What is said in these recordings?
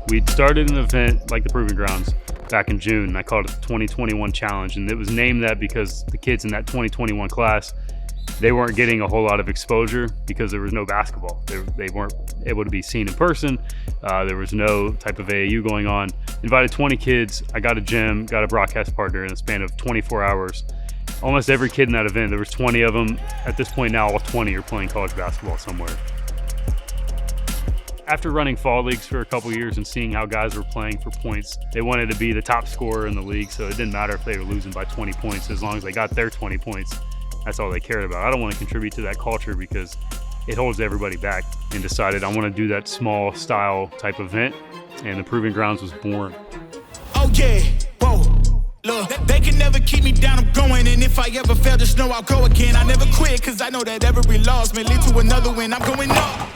We started an event like the Proving Grounds back in June, and I called it the 2021 Challenge, and it was named that because the kids in that 2021 class, they weren't getting a whole lot of exposure because there was no basketball. They weren't able to be seen in person. There was no type of AAU going on. Invited 20 kids. I got a gym, got a broadcast partner in a span of 24 hours. Almost every kid in that event, there was 20 of them. At this point now, all 20 are playing college basketball somewhere. After running fall leagues for a couple years and seeing how guys were playing for points, they wanted to be the top scorer in the league, so it didn't matter if they were losing by 20 points as long as they got their 20 points. That's all they cared about. I don't want to contribute to that culture because it holds everybody back, and decided I want to do that small style type event, and the Proving Grounds was born. Oh yeah, whoa, look, they can never keep me down, I'm going, and if I ever fail, just know I'll go again. I never quit, cause I know that every loss may lead to another win. I'm going up.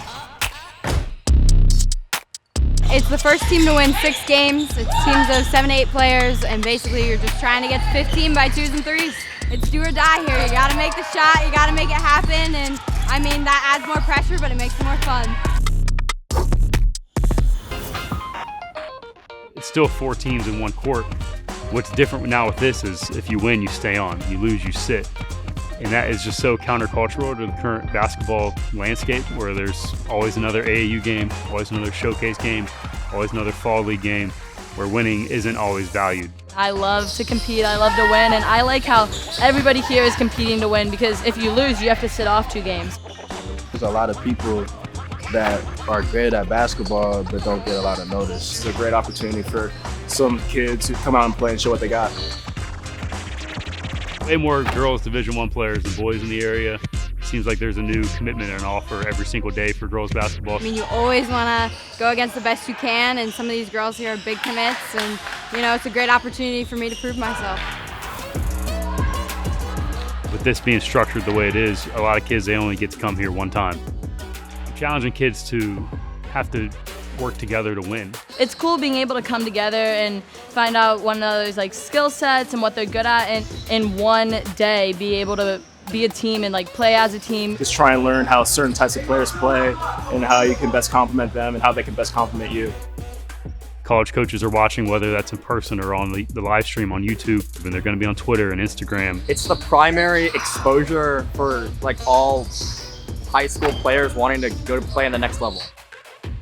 It's the first team to win 6 games. It's teams of 7 to 8 players, and basically you're just trying to get to 15 by 2s and 3s. It's do or die here. You gotta make the shot, you gotta make it happen, and I mean, that adds more pressure, but it makes it more fun. It's still 4 teams in one court. What's different now with this is if you win, you stay on. You lose, you sit. And that is just so countercultural to the current basketball landscape, where there's always another AAU game, always another showcase game, always another fall league game, where winning isn't always valued. I love to compete, I love to win, and I like how everybody here is competing to win, because if you lose, you have to sit off 2 games. There's a lot of people that are great at basketball but don't get a lot of notice. It's a great opportunity for some kids to come out and play and show what they got. Way more girls Division I players than boys in the area. Seems like there's a new commitment and an offer every single day for girls basketball. I mean, you always want to go against the best you can, and some of these girls here are big commits, and you know, it's a great opportunity for me to prove myself. With this being structured the way it is, a lot of kids, they only get to come here one time. Challenging kids to have to work together to win. It's cool being able to come together and find out one another's like skill sets and what they're good at, and in one day be able to be a team and like play as a team. Just try and learn how certain types of players play and how you can best complement them and how they can best complement you. College coaches are watching, whether that's in person or on the live stream on YouTube, and they're going to be on Twitter and Instagram. It's the primary exposure for like all high school players wanting to go to play on the next level.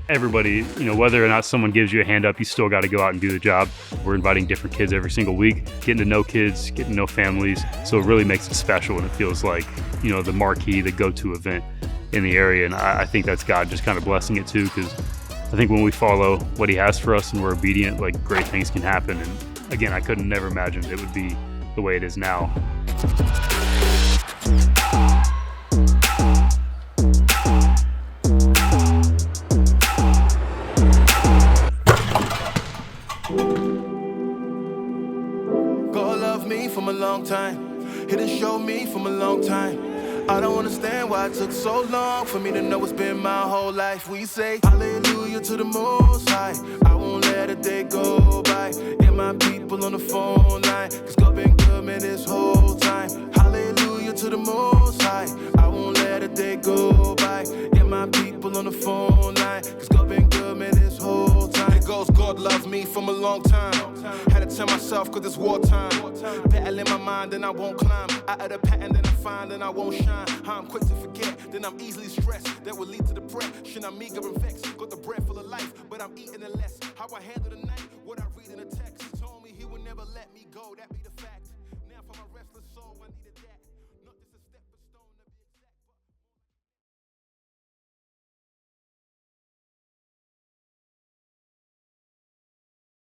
Everybody, you know, whether or not someone gives you a hand up, you still got to go out and do the job. We're inviting different kids every single week, getting to know kids, getting to know families. So it really makes it special, and it feels like, you know, the marquee, the go-to event in the area. And I think that's God just kind of blessing it too, because I think when we follow what He has for us and we're obedient, like, great things can happen. And again, I couldn't never imagine it would be the way it is now. From a long time, He done showed me from a long time. I don't understand why it took so long for me to know it's been my whole life. We say hallelujah to the Most High. I won't let a day go by. Get my people on the phone line, cause God been good, man, this whole time. Hallelujah to the Most High. I won't let a day go by. Get my people on the phone line, cause God been good, man, this whole time. It goes, God loved me from a long time. Had to tell myself cause it's wartime. Battle in my mind, then I won't climb. Out of the pattern, then I find, then I won't shine. How I'm quick to forget, then I'm easily stressed. That will lead to depression. I'm eager and vexed. Got the bread full of life, but I'm eating it less. How I handle the night, what I read in the text. Told me He would never let me go, that be the fact.